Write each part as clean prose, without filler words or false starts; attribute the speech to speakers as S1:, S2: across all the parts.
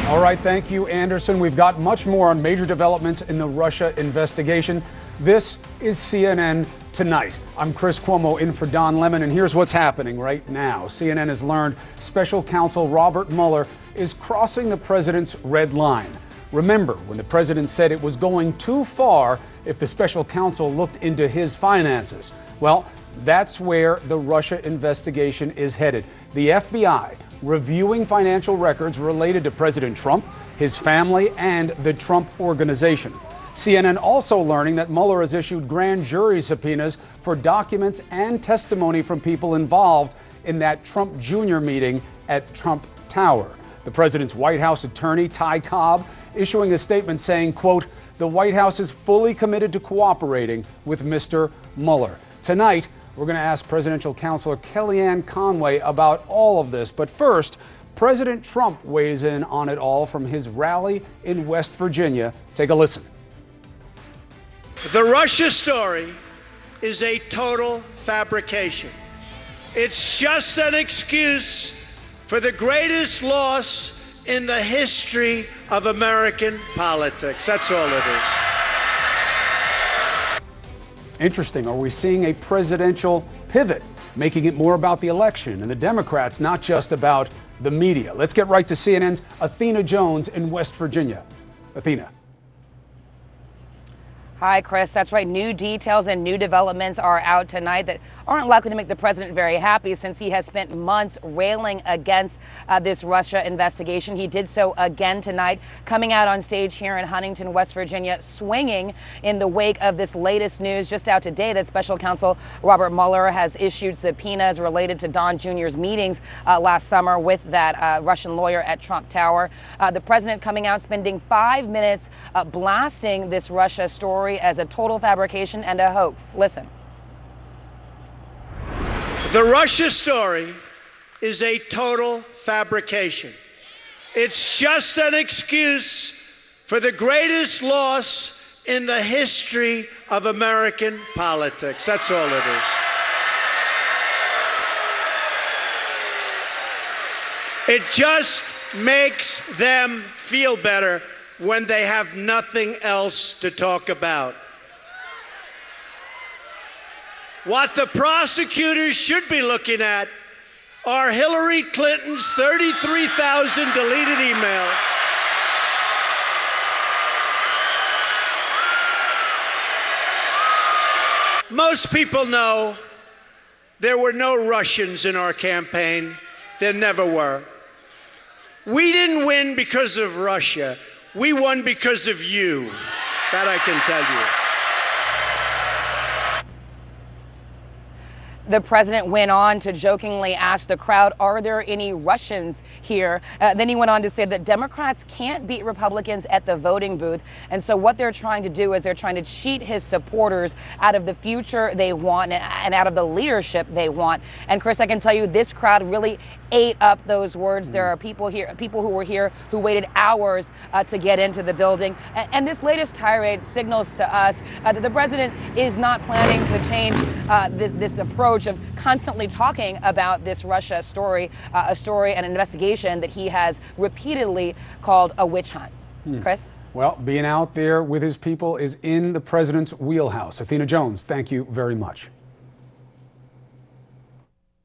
S1: All right, thank you, Anderson. We've got much more on major developments in the Russia investigation. This is CNN Tonight. I'm Chris Cuomo in for Don Lemon, and here's what's happening right now. CNN has learned special counsel Robert Mueller is crossing the president's red line. Remember when the president said it was going too far if the special counsel looked into his finances? Well, that's where the Russia investigation is headed. The FBI reviewing financial records related to President Trump, his family, and the Trump Organization. CNN also learning that Mueller has issued grand jury subpoenas for documents and testimony from people involved in that Trump Jr. meeting at Trump Tower. The president's White House attorney, Ty Cobb, issuing a statement saying, quote, "The White House is fully committed to cooperating with Mr. Mueller." Tonight, we're going to ask presidential counselor Kellyanne Conway about all of this. But first, President Trump weighs in on it all from his rally in West Virginia. Take a listen.
S2: The Russia story is a total fabrication. It's just an excuse for the greatest loss in the history of American politics. That's all it is.
S1: Interesting. Are we seeing a presidential pivot, making it more about the election and the Democrats, not just about the media? Let's get right to CNN's Athena Jones in West Virginia. Athena.
S3: Hi, Chris. That's right. New details and new developments are out tonight that aren't likely to make the president very happy, since he has spent months railing against this Russia investigation. He did so again tonight, coming out on stage here in Huntington, West Virginia, swinging in the wake of this latest news just out today that special counsel Robert Mueller has issued subpoenas related to Don Jr.'s meetings last summer with that Russian lawyer at Trump Tower. The president coming out, spending 5 minutes blasting this Russia story as a total fabrication and a hoax. Listen.
S2: The Russia story is a total fabrication. It's just an excuse for the greatest loss in the history of American politics. That's all it is. It just makes them feel better when they have nothing else to talk about. What the prosecutors should be looking at are Hillary Clinton's 33,000 deleted emails, most people know there were no Russians in our campaign. There never were. We didn't win because of Russia. We won because of you. That I can tell you.
S3: The president went on to jokingly ask the crowd, are there any Russians here? Then he went on to say that Democrats can't beat Republicans at the voting booth. And so what they're trying to do is they're trying to cheat his supporters out of the future they want and out of the leadership they want. And Chris, I can tell you this crowd really ate up those words. There are people who were here who waited hours to get into the building. And this latest tirade signals to us that the president is not planning to change this approach of constantly talking about this Russia story, a story and an investigation that he has repeatedly called a witch hunt. Chris?
S1: Well, being out there with his people is in the president's wheelhouse. Athena Jones, thank you very much.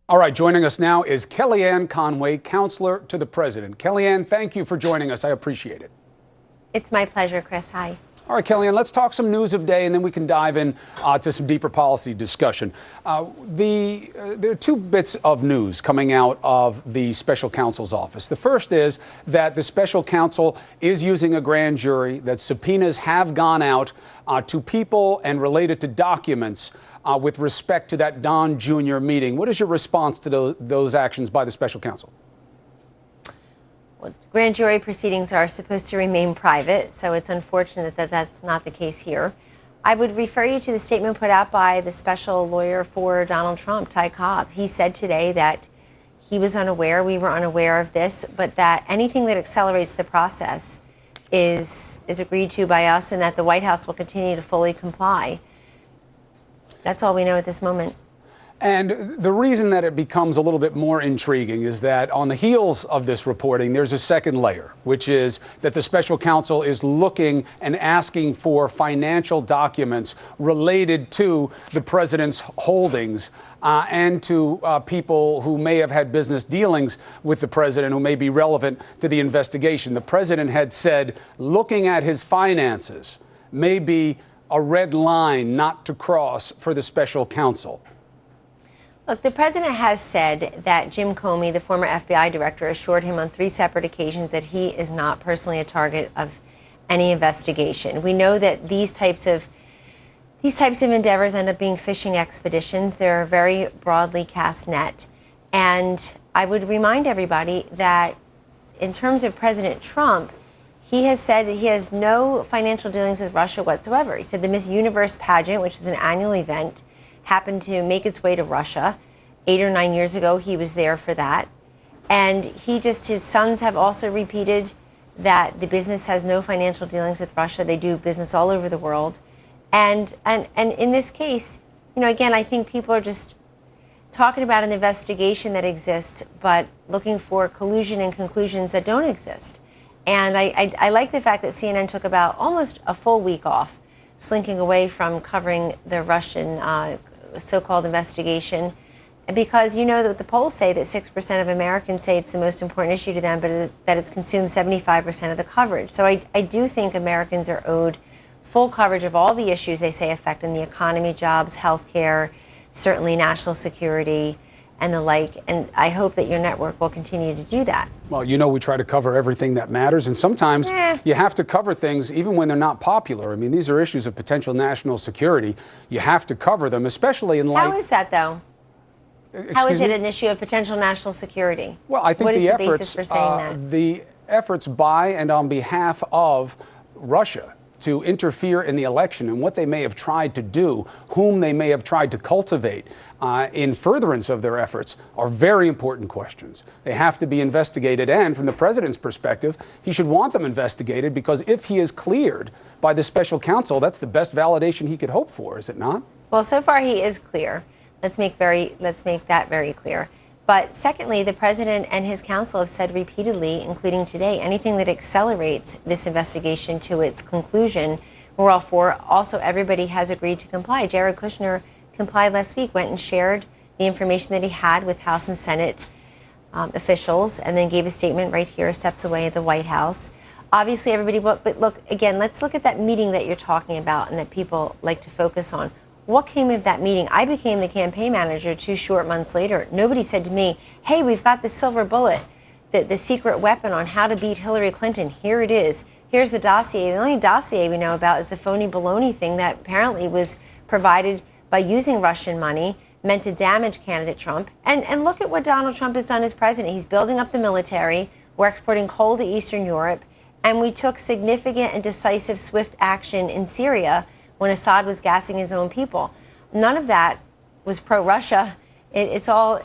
S1: All right, joining us now is Kellyanne Conway, counselor to the president. Kellyanne, thank you for joining us. I appreciate it.
S4: It's my pleasure, Chris. Hi.
S1: All right, Kellyanne, let's talk some news of day, and then we can dive in to some deeper policy discussion. There are two bits of news coming out of the special counsel's office. The first is that the special counsel is using a grand jury, that subpoenas have gone out to people and related to documents with respect to that Don Jr. meeting. What is your response to those actions by the special counsel?
S4: Well, grand jury proceedings are supposed to remain private, so it's unfortunate that that's not the case here. I would refer you to the statement put out by the special lawyer for Donald Trump, Ty Cobb. He said today that he was unaware, we were unaware of this, but that anything that accelerates the process is agreed to by us, and that the White House will continue to fully comply. That's all we know at this moment.
S1: And the reason that it becomes a little bit more intriguing is that on the heels of this reporting, there's a second layer, which is that the special counsel is looking and asking for financial documents related to the president's holdings and to people who may have had business dealings with the president who may be relevant to the investigation. The president had said looking at his finances may be a red line not to cross for the special counsel.
S4: Look, the president has said that Jim Comey, the former FBI director, assured him on 3 separate occasions that he is not personally a target of any investigation. We know that these types of endeavors end up being fishing expeditions. They're a very broadly cast net. And I would remind everybody that in terms of President Trump, he has said that he has no financial dealings with Russia whatsoever. He said the Miss Universe pageant, which was an annual event, happened to make its way to Russia. 8 or 9 years ago, he was there for that. And his sons have also repeated that the business has no financial dealings with Russia. They do business all over the world. And in this case, again, I think people are just talking about an investigation that exists, but looking for collusion and conclusions that don't exist. And I like the fact that CNN took about almost a full week off, slinking away from covering the Russian so-called investigation, because that the polls say that 6% of Americans say it's the most important issue to them, but that it's consumed 75% of the coverage. So I do think Americans are owed full coverage of all the issues they say affecting the economy, jobs, health care, certainly national security, and the like. And I hope that your network will continue to do that.
S1: Well, we try to cover everything that matters, and sometimes you have to cover things even when they're not popular. I mean, these are issues of potential national security. You have to cover them, especially in light...
S4: How is that, though? How is it an issue of potential national security?
S1: Well, I think
S4: what is the basis for saying that?
S1: The efforts by and on behalf of Russia to interfere in the election and what they may have tried to do, whom they may have tried to cultivate in furtherance of their efforts are very important questions. They have to be investigated, and from the president's perspective, he should want them investigated, because if he is cleared by the special counsel, that's the best validation he could hope for, is it not?
S4: Well, so far he is clear. Let's make that very clear. But secondly, the president and his counsel have said repeatedly, including today, anything that accelerates this investigation to its conclusion, we're all for. Also, everybody has agreed to comply. Jared Kushner complied last week, went and shared the information that he had with House and Senate officials, and then gave a statement right here, steps away at the White House. Obviously, everybody, but look, again, let's look at that meeting that you're talking about and that people like to focus on. What came of that meeting? I became the campaign manager 2 short months later. Nobody said to me, hey, we've got the silver bullet, the secret weapon on how to beat Hillary Clinton. Here it is. Here's the dossier. The only dossier we know about is the phony baloney thing that apparently was provided by using Russian money, meant to damage candidate Trump. And look at what Donald Trump has done as president. He's building up the military. We're exporting coal to Eastern Europe. And we took significant and decisive, swift action in Syria when Assad was gassing his own people. None of that was pro-Russia. It's all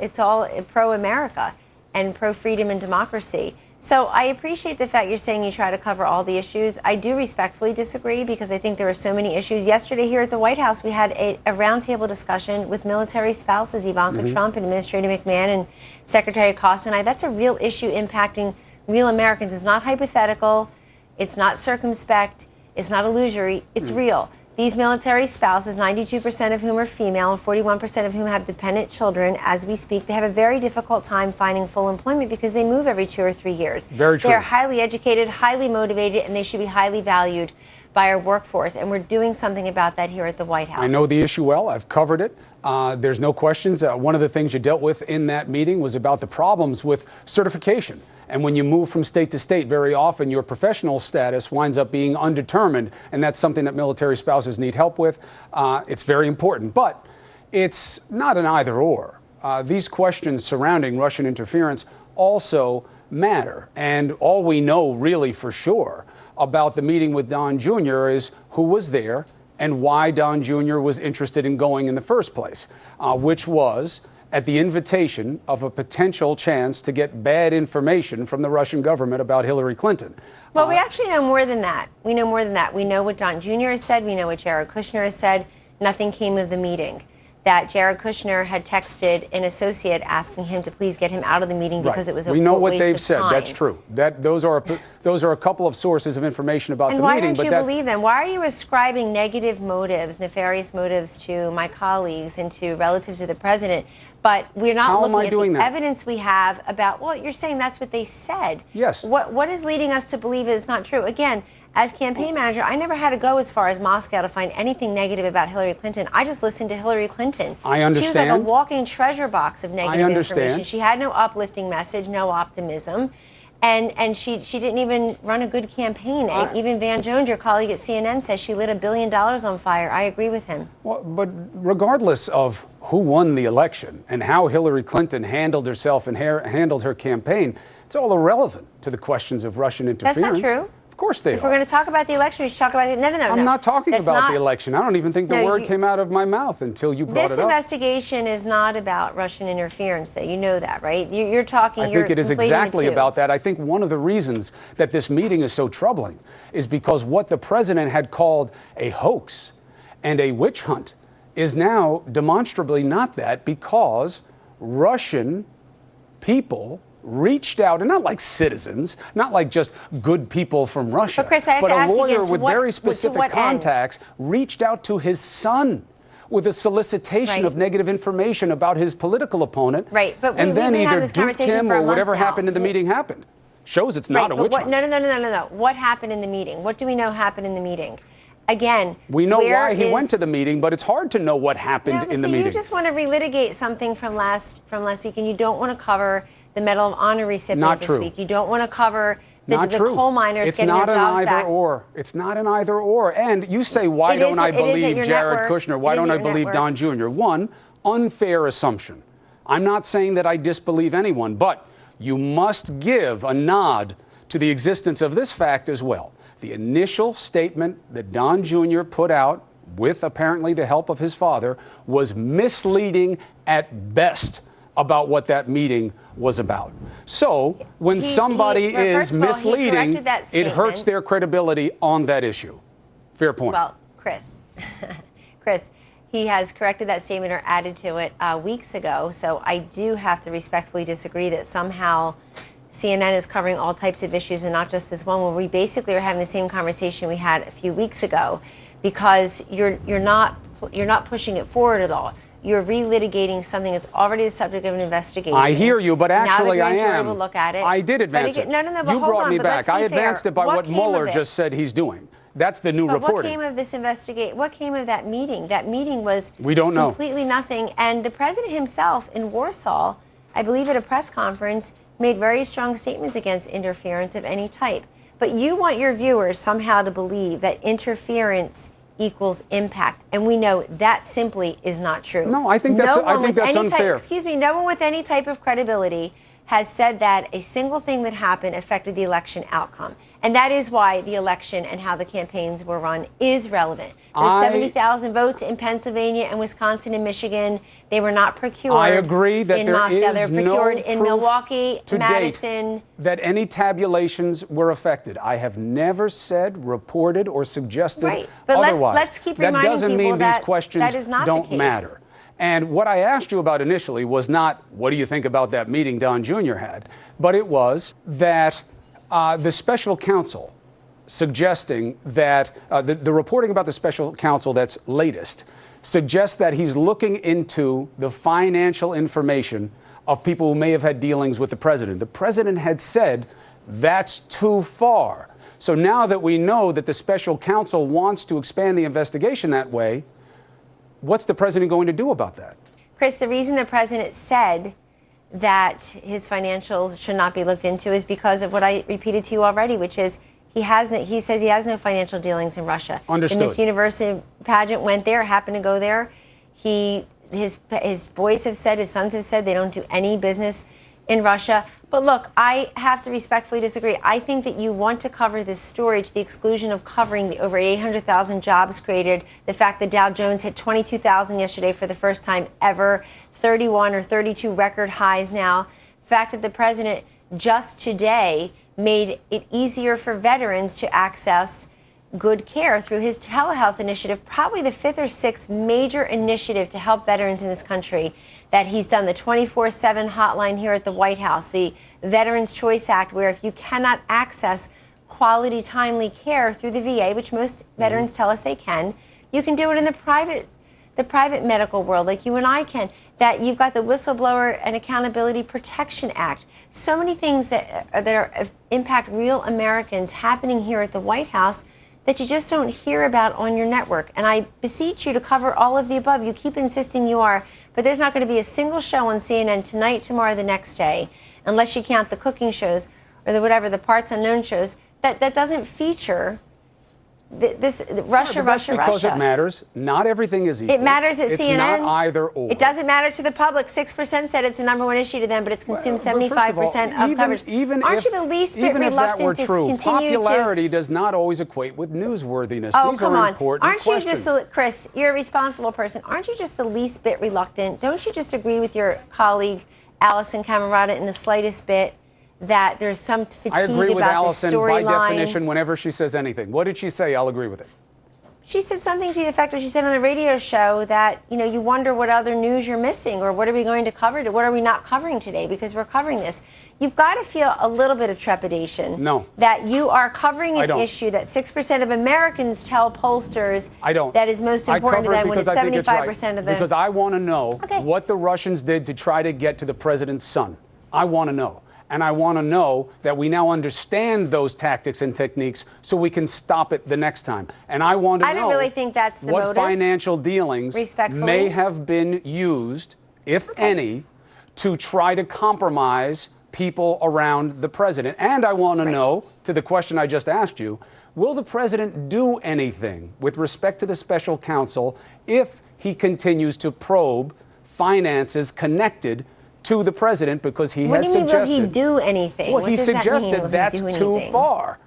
S4: pro-America and pro-freedom and democracy. So I appreciate the fact you're saying you try to cover all the issues. I do respectfully disagree, because I think there are so many issues. Yesterday here at the White House, we had a roundtable discussion with military spouses, Ivanka Trump and Administrator McMahon and Secretary Costa and I. That's a real issue impacting real Americans. It's not hypothetical. It's not circumspect. It's not illusory. It's real. These military spouses, 92% of whom are female and 41% of whom have dependent children as we speak, they have a very difficult time finding full employment because they move every 2 or 3 years.
S1: Very true.
S4: They're highly educated, highly motivated, and they should be highly valued by our workforce. And we're doing something about that here at the White House.
S1: I know the issue well. I've covered it. There's no questions. One of the things you dealt with in that meeting was about the problems with certification. And when you move from state to state, very often your professional status winds up being undetermined. And that's something that military spouses need help with. It's very important. But it's not an either or. These questions surrounding Russian interference also matter. And all we know really for sure about the meeting with Don Jr. is who was there and why Don Jr. was interested in going in the first place, which was at the invitation of a potential chance to get bad information from the Russian government about Hillary Clinton.
S4: Well, we actually know more than that. We know more than that. We know what Don Jr. has said. We know what Jared Kushner has said. Nothing came of the meeting. that Jared Kushner had texted an associate asking him to please get him out of the meeting because it was a waste of time.
S1: We know what they've said. That's true. Those are a couple of sources of information about the meeting.
S4: And why don't you believe them? Why are you ascribing negative motives, nefarious motives to my colleagues and to relatives of the president? But we're not looking at the evidence we have about, well, you're saying that's what they said.
S1: Yes.
S4: What is leading us to believe it's not true? Again, as campaign manager, I never had to go as far as Moscow to find anything negative about Hillary Clinton. I just listened to Hillary Clinton.
S1: I understand.
S4: She was like a walking treasure box of negative information.
S1: I
S4: She had no uplifting message, no optimism. And she didn't even run a good campaign. And even Van Jones, your colleague at CNN, says she lit $1 billion on fire. I agree with him.
S1: Well, but regardless of who won the election and how Hillary Clinton handled herself and handled her campaign, it's all irrelevant to the questions of Russian interference.
S4: That's not true.
S1: Of course they are.
S4: If we're going to talk about the election, we should talk about it. No.
S1: I'm not talking about the election. I don't even think the word came out of my mouth until you brought it up.
S4: This investigation is not about Russian interference, though. You know that, right? You're talking.
S1: I think it is exactly about that. I think one of the reasons that this meeting is so troubling is because what the president had called a hoax and a witch hunt is now demonstrably not that, because Russian people reached out, and not like citizens, not like just good people from Russia,
S4: but Chris, I have to ask
S1: a lawyer
S4: again,
S1: with very specific contacts reached out to his son with a solicitation of negative information about his political opponent,
S4: and
S1: then either duped him or whatever happened in the meeting happened. Shows it's not a witch hunt.
S4: No. What happened in the meeting? What do we know happened in the meeting? Again,
S1: we know why he went to the meeting, but it's hard to know what happened in the meeting.
S4: You just want to relitigate something from last week, and you don't want to cover the Medal of Honor recipient this week. You don't want to cover the coal miners getting their jobs back.
S1: It's not an either or. It's not an either or. And you say, why don't I believe Jared Kushner? Why don't I believe Don Jr.? One, unfair assumption. I'm not saying that I disbelieve anyone, but you must give a nod to the existence of this fact as well. The initial statement that Don Jr. put out, with apparently the help of his father, was misleading at best about what that meeting was about. So when somebody is misleading, it hurts their credibility on that issue. Fair point.
S4: Well, Chris, he has corrected that statement or added to it weeks ago. So I do have to respectfully disagree that somehow CNN is covering all types of issues and not just this one, where we basically are having the same conversation we had a few weeks ago, because you're not pushing it forward at all. You're relitigating something that's already the subject of an investigation.
S1: I hear you, but actually
S4: now the
S1: I
S4: grand jury
S1: am.
S4: will look at it.
S1: I did advance it.
S4: No, but
S1: you brought me back. I advanced it by what Mueller
S4: just
S1: said he's doing. That's the new reporting.
S4: What came of this investigation? What came of that meeting? That meeting was
S1: we don't know.
S4: Completely nothing. And the president himself in Warsaw, I believe at a press conference, made very strong statements against interference of any type. But you want your viewers somehow to believe that interference equals impact, and we know that simply is not true.
S1: No, I think that's unfair.
S4: No one with any type of credibility has said that a single thing that happened affected the election outcome. And that is why the election and how the campaigns were run is relevant. There's 70,000 votes in Pennsylvania and Wisconsin and Michigan. They were not procured.
S1: I agree that
S4: in
S1: there
S4: Moscow.
S1: is
S4: They were procured
S1: no
S4: in
S1: proof
S4: Milwaukee,
S1: to
S4: Madison.
S1: Date that any tabulations were affected. I have never said, reported, or suggested
S4: but
S1: otherwise.
S4: Let's keep reminding
S1: that doesn't
S4: people
S1: mean
S4: that
S1: these questions
S4: that is not
S1: don't
S4: the case.
S1: matter. And what I asked you about initially was not, what do you think about that meeting Don Jr. had? But it was that the special counsel suggesting that the reporting about the special counsel that's latest suggests that he's looking into the financial information of people who may have had dealings with the president. The president had said that's too far. So now that we know that the special counsel wants to expand the investigation that way, what's the president going to do about that?
S4: Chris, the reason the president said that his financials should not be looked into is because of what I repeated to you already, which is he says he has no financial dealings in Russia.
S1: Understood.
S4: The Miss University pageant went there, happened to go there. His boys have said, his sons have said they don't do any business in Russia. But look, I have to respectfully disagree. I think that you want to cover this story to the exclusion of covering the over 800,000 jobs created, the fact that Dow Jones hit 22,000 yesterday for the first time ever, 31 or 32 record highs now, the fact that the president just today made it easier for veterans to access good care through his telehealth initiative, probably the 5th or 6th major initiative to help veterans in this country that he's done. The 24/7 hotline here at the White House, the Veterans Choice Act, where if you cannot access quality, timely care through the VA, which most veterans tell us they can, you can do it in the private medical world like you and I can. That you've got the Whistleblower and Accountability Protection Act. So many things that impact real Americans happening here at the White House that you just don't hear about on your network. And I beseech you to cover all of the above. You keep insisting you are, but there's not going to be a single show on CNN tonight, tomorrow, the next day, unless you count the cooking shows or the parts unknown shows, that doesn't feature this Russia.
S1: Because it matters. Not everything is equal.
S4: It matters at CNN.
S1: It's not either or.
S4: It doesn't matter to the public. 6% said it's the #1 issue to them, but it's consumed 75% of coverage. Aren't you the least bit reluctant to continue
S1: popularity does not always equate with newsworthiness.
S4: Oh,
S1: These
S4: come
S1: are
S4: on.
S1: important
S4: Aren't
S1: questions.
S4: you just, Chris, you're a responsible person. Aren't you just the least bit reluctant? Don't you just agree with your colleague, Allison Camerata, in the slightest bit that there's some fatigue about the storyline?
S1: I agree with Allison by definition whenever she says anything. What did she say? I'll agree with it.
S4: She said something to the effect, what she said on the radio show, that, you wonder what other news you're missing, or what are we going to cover, what are we not covering today, because we're covering this. You've got to feel a little bit of trepidation.
S1: No.
S4: That you are covering an issue that 6% of Americans tell pollsters that is most important to them, when it's 75% of them.
S1: Because I want to know what the Russians did to try to get to the president's son. I want to know. And I want to know that we now understand those tactics and techniques so we can stop it the next time. And I want to know
S4: don't really think that's the
S1: what
S4: motive.
S1: Financial dealings may have been used, if any, to try to compromise people around the president. And I want to know, to the question I just asked you, will the president do anything with respect to the special counsel if he continues to probe finances connected to the president, because he has suggested...
S4: What do you mean, will he do anything?
S1: Well, he suggested that's too far.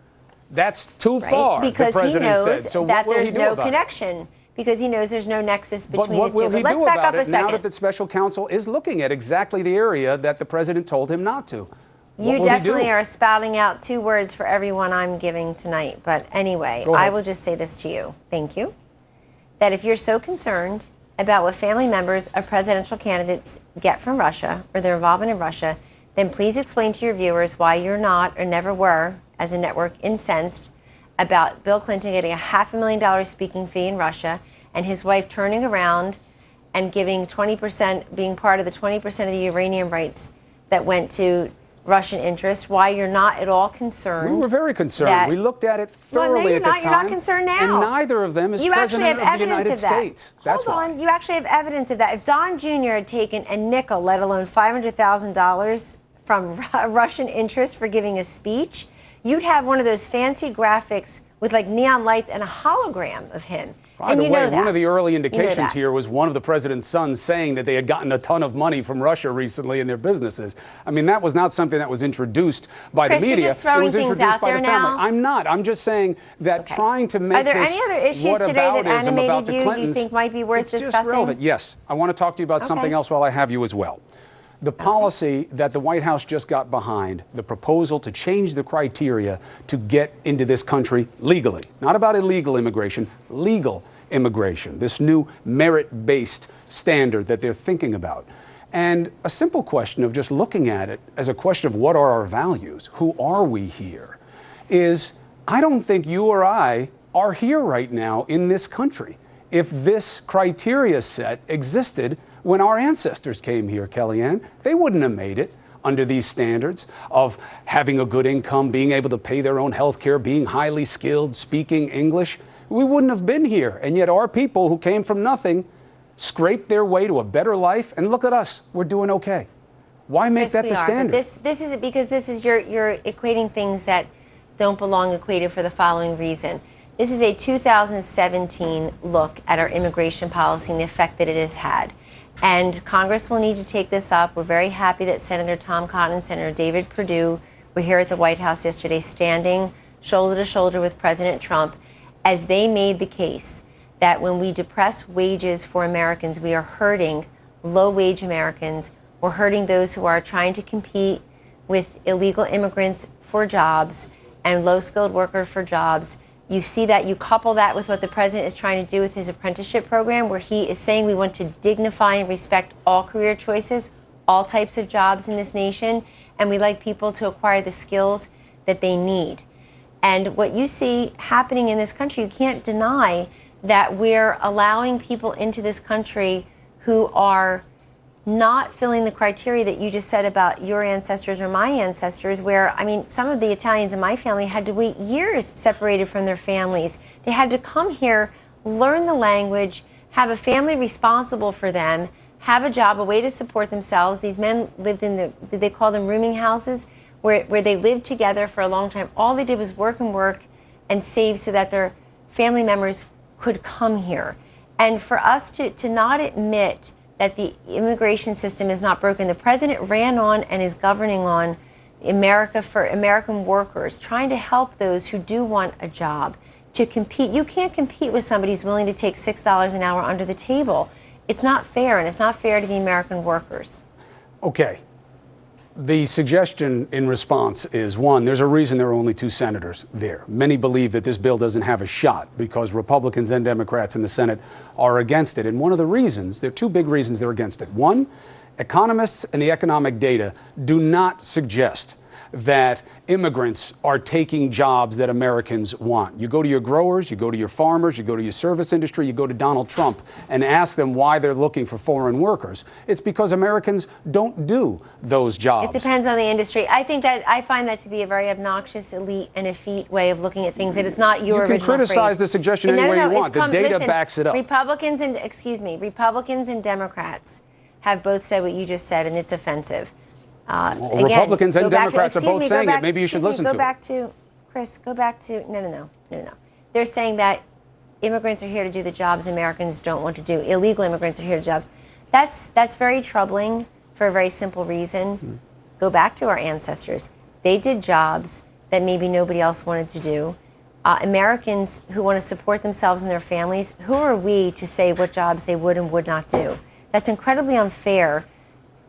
S1: That's too far,
S4: because
S1: the president
S4: he knows
S1: said. So
S4: that
S1: what will
S4: there's
S1: he do
S4: no
S1: about
S4: connection.
S1: It?
S4: Because he knows there's no nexus between the two.
S1: But what will he
S4: let's
S1: do
S4: back
S1: about
S4: up a
S1: it now
S4: second.
S1: that the special counsel is looking at exactly the area that the president told him not to?
S4: You definitely are spouting out 2 words for everyone I'm giving tonight. But anyway, I will just say this to you. Thank you. That if you're so concerned about what family members of presidential candidates get from Russia or their involvement in Russia, then please explain to your viewers why you're not, or never were, as a network, incensed about Bill Clinton getting a $500,000 speaking fee in Russia and his wife turning around and giving 20%, being part of the 20% of the uranium rights that went to Russian interest, why you're not at all concerned.
S1: We were very concerned. We looked at it thoroughly at the time.
S4: You're not concerned now.
S1: And neither of them is president of the United States.
S4: Hold on. You actually have evidence of that. If Don Jr. had taken a nickel, let alone $500,000 from Russian interest for giving a speech, you'd have one of those fancy graphics with like neon lights and a hologram of him.
S1: By the way, one of the early indications here was one of the president's sons saying that they had gotten a ton of money from Russia recently in their businesses. I mean, that was not something that was introduced by the media.
S4: You're just throwing
S1: it was
S4: things
S1: introduced
S4: out
S1: by
S4: there
S1: the family.
S4: now?
S1: I'm not. I'm just saying that trying to make
S4: Are there any other issues today that animated you think might be worth discussing?
S1: Just relevant. Yes. I want to talk to you about something else while I have you as well. The policy that the White House just got behind, the proposal to change the criteria to get into this country legally, not about illegal immigration, legal immigration, this new merit-based standard that they're thinking about. And a simple question of just looking at it as a question of what are our values, who are we here, is I don't think you or I are here right now in this country if this criteria set existed when our ancestors came here, Kellyanne. They wouldn't have made it under these standards of having a good income, being able to pay their own health care, being highly skilled, speaking English. We wouldn't have been here. And yet our people who came from nothing scraped their way to a better life. And look at us. We're doing okay. Why make that the standard?
S4: This is because you're equating things that don't belong equated for the following reason. This is a 2017 look at our immigration policy and the effect that it has had. And Congress will need to take this up. We're very happy that Senator Tom Cotton and Senator David Perdue were here at the White House yesterday, standing shoulder to shoulder with President Trump, as they made the case that when we depress wages for Americans, we are hurting low-wage Americans. We're hurting those who are trying to compete with illegal immigrants for jobs and low-skilled workers for jobs. You see that, you couple that with what the president is trying to do with his apprenticeship program, where he is saying we want to dignify and respect all career choices, all types of jobs in this nation, and we like people to acquire the skills that they need. And what you see happening in this country, you can't deny that we're allowing people into this country who are not filling the criteria that you just said about your ancestors or my ancestors, where, I mean, some of the Italians in my family had to wait years separated from their families. They had to come here, learn the language, have a family responsible for them, have a job, a way to support themselves. These men lived in they call them rooming houses, where they lived together for a long time. All they did was work and save so that their family members could come here. And for us to not admit that the immigration system is not broken. The president ran on and is governing on America for American workers, trying to help those who do want a job to compete. You can't compete with somebody who's willing to take $6 an hour under the table. It's not fair, and it's not fair to the American workers.
S1: Okay. The suggestion in response is, one, there's a reason there are only 2 senators there. Many believe that this bill doesn't have a shot because Republicans and Democrats in the Senate are against it. And one of the reasons, there are 2 big reasons they're against it. One, economists and the economic data do not suggest that immigrants are taking jobs that Americans want. You go to your growers, you go to your farmers, you go to your service industry, you go to Donald Trump and ask them why they're looking for foreign workers. It's because Americans don't do those jobs.
S4: It depends on the industry. I find that to be a very obnoxious, elite, and effete way of looking at things. It is not your original phrase.
S1: You can criticize the suggestion any way you want. The data backs it up.
S4: Republicans and Democrats have both said what you just said, and it's offensive.
S1: Again, Republicans and Democrats are both saying it. Maybe you should listen to it.
S4: Go back to, Chris, no. They're saying that immigrants are here to do the jobs Americans don't want to do. Illegal immigrants are here to do jobs. That's very troubling for a very simple reason. Go back to our ancestors. They did jobs that maybe nobody else wanted to do. Americans who want to support themselves and their families, who are we to say what jobs they would and would not do? That's incredibly unfair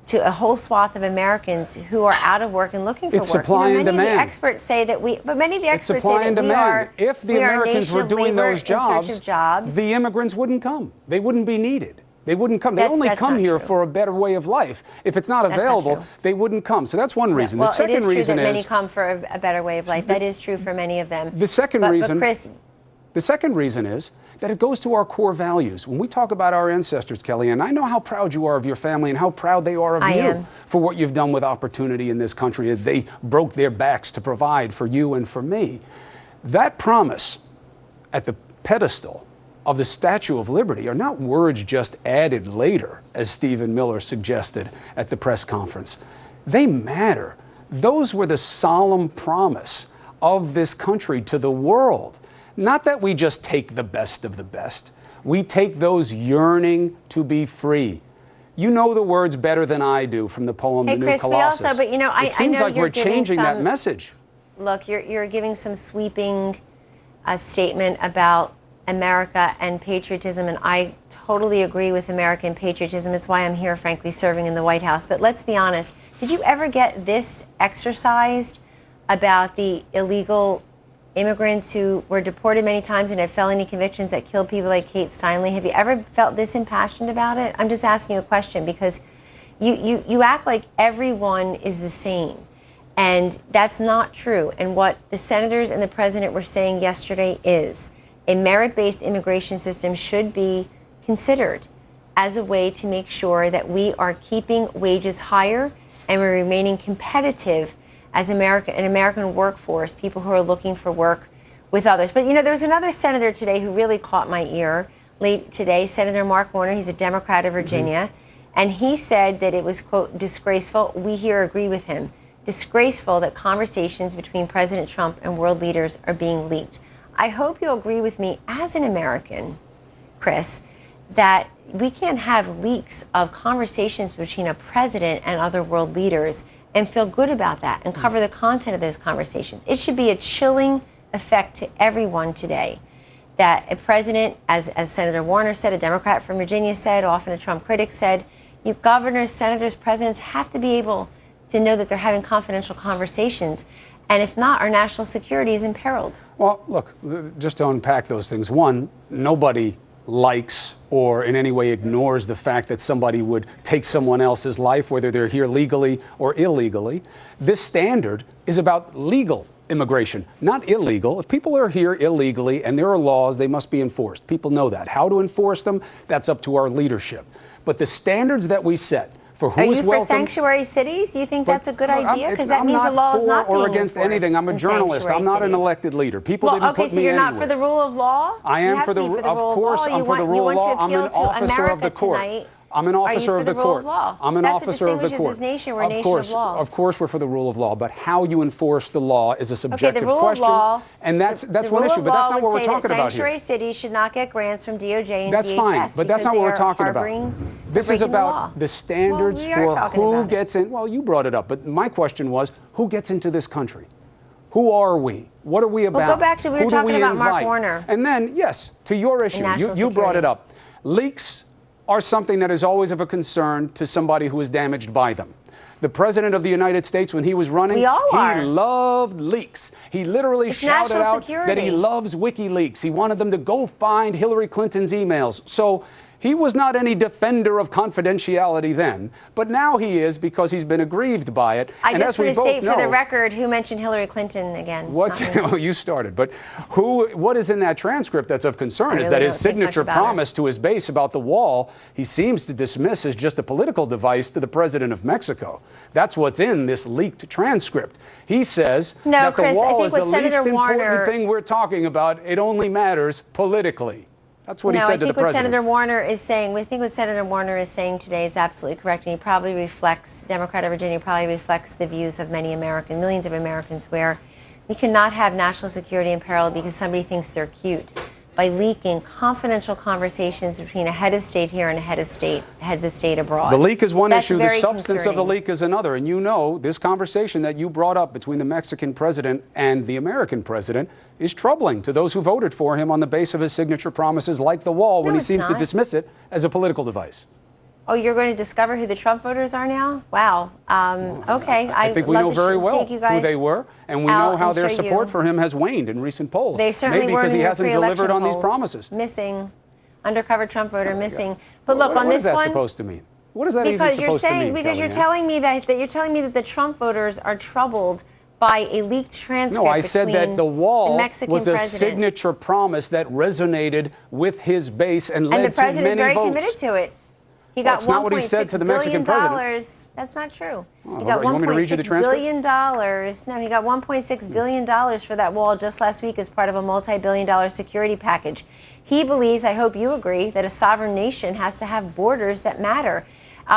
S4: to a whole swath of Americans who are out of work and looking for work.
S1: It's supply and demand.
S4: Many of the experts say that many of the experts
S1: say
S4: that
S1: we are. If the Americans were doing those jobs, the immigrants wouldn't come. They wouldn't be needed. They wouldn't come. They only come here for a better way of life. If it's not available, they wouldn't come. So that's one reason.
S4: Well,
S1: the second reason
S4: is true that many come for a better way of life. That is true for many of them.
S1: The second reason,
S4: but Chris,
S1: the second reason is that it goes to our core values. When we talk about our ancestors, Kellyanne, I know how proud you are of your family and how proud they are of you for what you've done with opportunity in this country. They broke their backs to provide for you and for me. That promise at the pedestal of the Statue of Liberty are not words just added later, as Stephen Miller suggested at the press conference. They matter. Those were the solemn promise of this country to the world. Not that we just take the best of the best. We take those yearning to be free. You know the words better than I do from the poem The New Colossus.
S4: We also, but
S1: it seems like we're changing that message.
S4: Look, you're giving some sweeping statement about America and patriotism, and I totally agree with American patriotism. It's why I'm here, frankly, serving in the White House. But let's be honest, did you ever get this exercised about the illegal immigrants who were deported many times and had felony convictions that killed people like Kate Steinle? Have you ever felt this impassioned about it? I'm just asking you a question because you act like everyone is the same. And that's not true. And what the senators and the president were saying yesterday is a merit-based immigration system should be considered as a way to make sure that we are keeping wages higher and we're remaining competitive as an American workforce, people who are looking for work with others. But, there's another senator today who really caught my ear late today, Senator Mark Warner. He's a Democrat of Virginia. And he said that it was, quote, disgraceful. We here agree with him. Disgraceful that conversations between President Trump and world leaders are being leaked. I hope you'll agree with me as an American, Chris, that we can't have leaks of conversations between a president and other world leaders and feel good about that and cover the content of those conversations. It should be a chilling effect to everyone today that a president, as Senator Warner said, a Democrat from Virginia said, often a Trump critic said, you governors, senators, presidents have to be able to know that they're having confidential conversations. And if not, our national security is imperiled.
S1: Well, look, just to unpack those things. One, nobody likes or in any way ignores the fact that somebody would take someone else's life, whether they're here legally or illegally. This standard is about legal immigration, not illegal. If people are here illegally and there are laws, they must be enforced. People know that. How to enforce them, that's up to our leadership. But the standards that we set for who is welcome.
S4: Are you for sanctuary cities? Do you think that's a good idea? Because that means the law is not being
S1: or against anything. I'm a journalist. I'm not an elected leader. People didn't put me anywhere. Okay, so you're
S4: not for the rule of law?
S1: I am for the rule of law. Of course, I'm for the rule of law. I'm an officer of the court. I'm an officer of the court. I'm an officer of the court.
S4: That's what distinguishes this nation. We're a nation of laws.
S1: Of course, we're for the rule of law, but how you enforce the law is a subjective question. And that's one issue, but that's not what we're talking about here.
S4: Sanctuary cities should not get grants from DOJ and DHS.
S1: That's fine, but that's not what we're talking about. This is about the standards for who gets in. Well, you brought it up, but my question was, who gets into this country? Who are we? What are we about?
S4: Well, go back to we were talking about Mark Warner.
S1: And then, yes, to your issue, you brought it up. Leaks are something that is always of a concern to somebody who is damaged by them. The President of the United States, when he was running, he loved leaks. He literally shouted out that he loves WikiLeaks. He wanted them to go find Hillary Clinton's emails. So he was not any defender of confidentiality then, but now he is because he's been aggrieved by it.
S4: I just want to state for the record who mentioned Hillary Clinton again.
S1: Oh, you started. But what is in that transcript that's of concern is that his signature promise to his base about the wall, he seems to dismiss as just a political device to the president of Mexico. That's what's in this leaked transcript. He says that the wall is the least important thing we're talking about. It only matters politically. That's what he said to the president.
S4: What Senator Warner is saying, we think what Senator Warner is saying today is absolutely correct, and he probably reflects, Democrat of Virginia probably reflects the views of many Americans, millions of Americans, where we cannot have national security in peril because somebody thinks they're cute by leaking confidential conversations between a head of state here and a heads of state abroad.
S1: The leak is one issue. The substance of the leak is another. And you know, this conversation that you brought up between the Mexican president and the American president is troubling to those who voted for him on the base of his signature promises like the wall when he seems to dismiss it as a political device.
S4: Oh, you're going to discover who the Trump voters are now? Wow. Okay.
S1: I think we know very well who they were, and we know how their support for him has waned in recent polls.
S4: They certainly
S1: maybe because he hasn't delivered on these promises.
S4: Missing. Undercover Trump voter missing. But look, on this one.
S1: What is that supposed to mean? What is that even supposed to mean?
S4: Because you're telling me that the Trump voters are troubled by a leaked transcript.
S1: No, I said that the wall was a signature promise that resonated with his base and led to many votes.
S4: And the president is very committed to it. He got $1.6 billion. That's not true. He got $1.6 billion. No, he got $1.6 billion for that wall just last week as part of a multi-billion-dollar security package. He believes, I hope you agree, that a sovereign nation has to have borders that matter.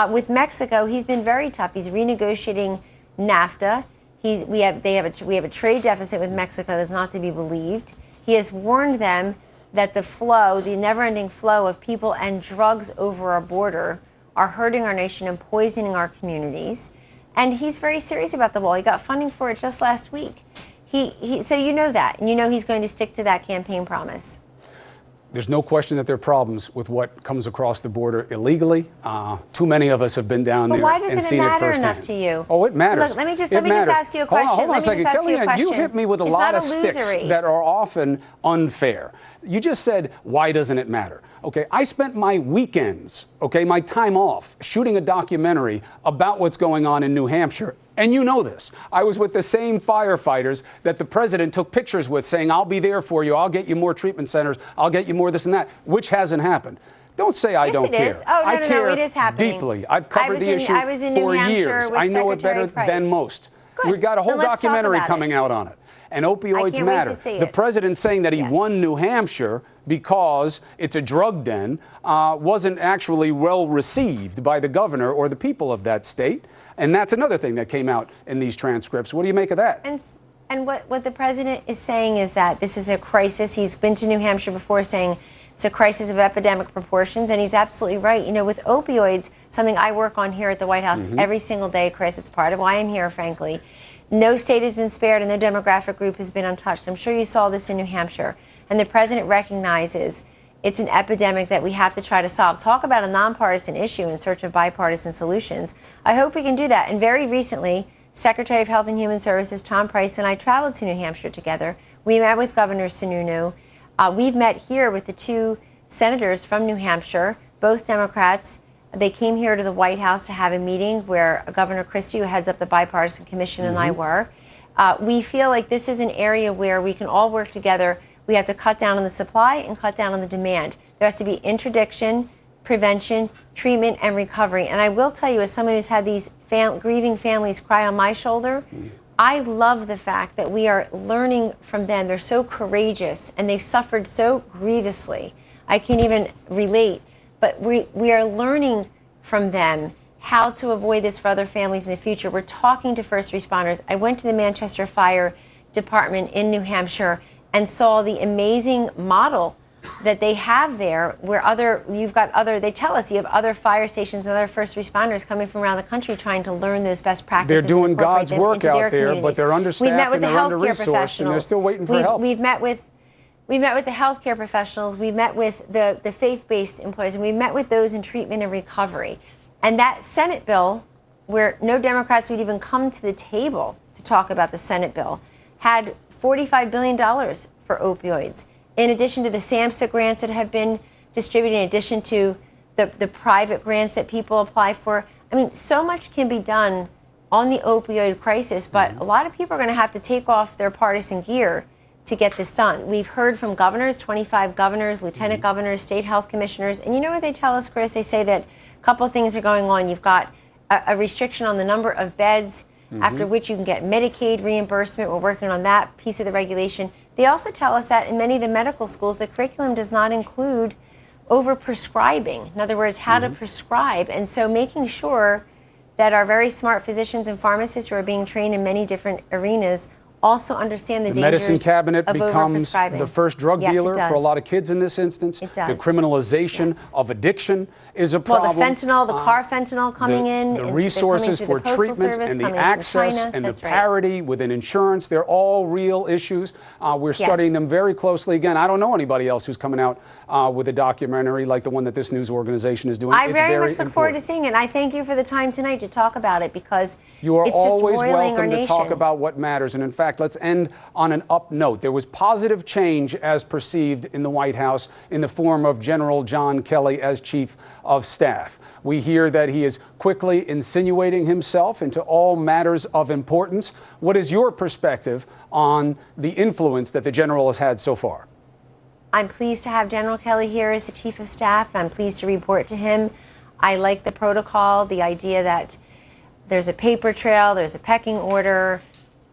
S4: With Mexico, he's been very tough. He's renegotiating NAFTA. We have a trade deficit with Mexico that's not to be believed. He has warned them that the never-ending flow of people and drugs over our border are hurting our nation and poisoning our communities. And he's very serious about the wall. He got funding for it just last week. So you know that, and you know he's going to stick to that campaign promise.
S1: There's no question that there are problems with what comes across the border illegally. Too many of us have been down there and seen it firsthand.
S4: Why doesn't it matter enough to you?
S1: Oh, it matters.
S4: Look, let me just ask you a question.
S1: Hold on a second. Kellyanne, you hit me with a lot of sticks that are often unfair. You just said, why doesn't it matter? Okay, I spent my weekends, my time off, shooting a documentary about what's going on in New Hampshire. And you know this. I was with the same firefighters that the president took pictures with saying, I'll be there for you. I'll get you more treatment centers. I'll get you more this and that, which hasn't happened. Don't say I don't care.
S4: Oh,
S1: I care
S4: it is happening.
S1: Deeply. I've covered the issue for years. I know it better than most. We've got a whole documentary coming out on it. And opioids matter. The president saying that he won New Hampshire because it's a drug den wasn't actually well received by the governor or the people of that state. And that's another thing that came out in these transcripts. What do you make of that?
S4: And what the president is saying is that this is a crisis. He's been to New Hampshire before saying it's a crisis of epidemic proportions. And he's absolutely right. You know, with opioids, something I work on here at the White House every single day, Chris, it's part of why I'm here, frankly. No state has been spared and no demographic group has been untouched. I'm sure you saw this in New Hampshire. And the president recognizes it's an epidemic that we have to try to solve. Talk about a nonpartisan issue in search of bipartisan solutions. I hope we can do that. And very recently, Secretary of Health and Human Services, Tom Price, and I traveled to New Hampshire together. We met with Governor Sununu. We've met here with the two senators from New Hampshire, both Democrats. They came here to the White House to have a meeting where Governor Christie, who heads up the bipartisan commission, and I were. We feel like this is an area where we can all work together. We have to cut down on the supply and cut down on the demand. There has to be interdiction, prevention, treatment, and recovery. And I will tell you, as someone who's had these grieving families cry on my shoulder, I love the fact that we are learning from them. They're so courageous, and they've suffered so grievously. I can't even relate. But we are learning from them how to avoid this for other families in the future. We're talking to first responders. I went to the Manchester Fire Department in New Hampshire and saw the amazing model that they have there, where they tell us you have other fire stations and other first responders coming from around the country trying to learn those best practices.
S1: They're doing God's work out there, but they're understaffed and they're under-resourced, and they're still waiting for help.
S4: We've met with the healthcare professionals, we've met with the faith-based employees, and we've met with those in treatment and recovery. And that Senate bill, where no Democrats would even come to the table to talk about the Senate bill, had $45 billion for opioids, in addition to the SAMHSA grants that have been distributed, in addition to the private grants that people apply for. I mean, so much can be done on the opioid crisis, but a lot of people are going to have to take off their partisan gear to get this done. We've heard from governors, 25 governors, lieutenant governors, state health commissioners, and you know what they tell us, Chris? They say that a couple of things are going on. You've got a restriction on the number of beds, after which you can get Medicaid reimbursement. We're working on that piece of the regulation. They also tell us that in many of the medical schools, the curriculum does not include over-prescribing. In other words, how to prescribe. And so making sure that our very smart physicians and pharmacists who are being trained in many different arenas also understand the dangers
S1: medicine cabinet
S4: of
S1: becomes the first drug dealer for a lot of kids in this instance.
S4: It does.
S1: The criminalization of addiction is a problem.
S4: Well, the fentanyl, the car fentanyl coming in.
S1: The resources for treatment and the access and the parity within insurance, they're all real issues. We're studying them very closely. Again, I don't know anybody else who's coming out with a documentary like the one that this news organization is doing.
S4: I very much look forward to seeing it. I thank you for the time tonight to talk about it, because
S1: you are
S4: it's just
S1: always
S4: roiling
S1: welcome to talk about what matters. And in fact, let's end on an up note. There was positive change as perceived in the White House in the form of General John Kelly as Chief of Staff. We hear that he is quickly insinuating himself into all matters of importance. What is your perspective on the influence that the general has had so far?
S4: I'm pleased to have General Kelly here as the Chief of Staff. I'm pleased to report to him. I like the protocol, the idea that there's a paper trail, there's a pecking order.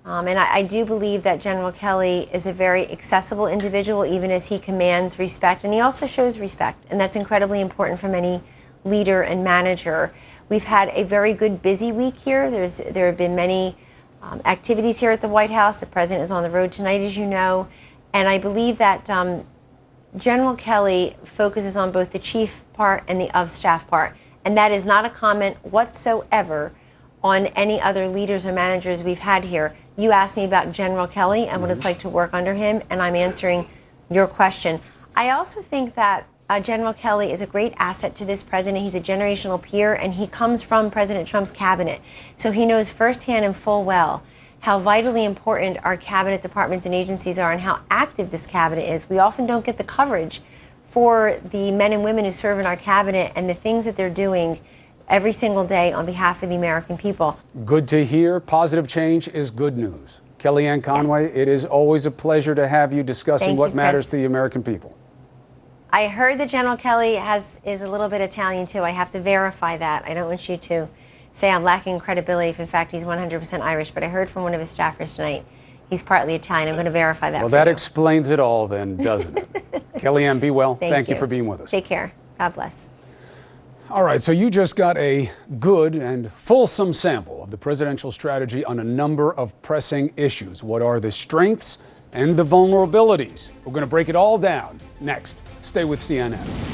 S4: And I do believe that General Kelly is a very accessible individual, even as he commands respect. And he also shows respect. And that's incredibly important from any leader and manager. We've had a very good, busy week here. There have been many activities here at the White House. The president is on the road tonight, as you know. And I believe that General Kelly focuses on both the chief part and the of staff part. And that is not a comment whatsoever on any other leaders or managers we've had here. You asked me about General Kelly and what it's like to work under him, and I'm answering your question. I also think that General Kelly is a great asset to this president. He's a generational peer, and he comes from President Trump's cabinet. So he knows firsthand and full well how vitally important our cabinet departments and agencies are and how active this cabinet is. We often don't get the coverage for the men and women who serve in our cabinet and the things that they're doing every single day on behalf of the American people.
S1: Good to hear. Positive change is good news. Kellyanne Conway, it is always a pleasure to have you discussing what matters to the American people.
S4: I heard that General Kelly is a little bit Italian, too. I have to verify that. I don't want you to say I'm lacking credibility if, in fact, he's 100% Irish. But I heard from one of his staffers tonight he's partly Italian. I'm going to verify that.
S1: Well, that explains it all then, doesn't it? Kellyanne, be well. Thank you for being with us.
S4: Take care. God bless.
S1: All right, so you just got a good and fulsome sample of the presidential strategy on a number of pressing issues. What are the strengths and the vulnerabilities? We're going to break it all down next. Stay with CNN.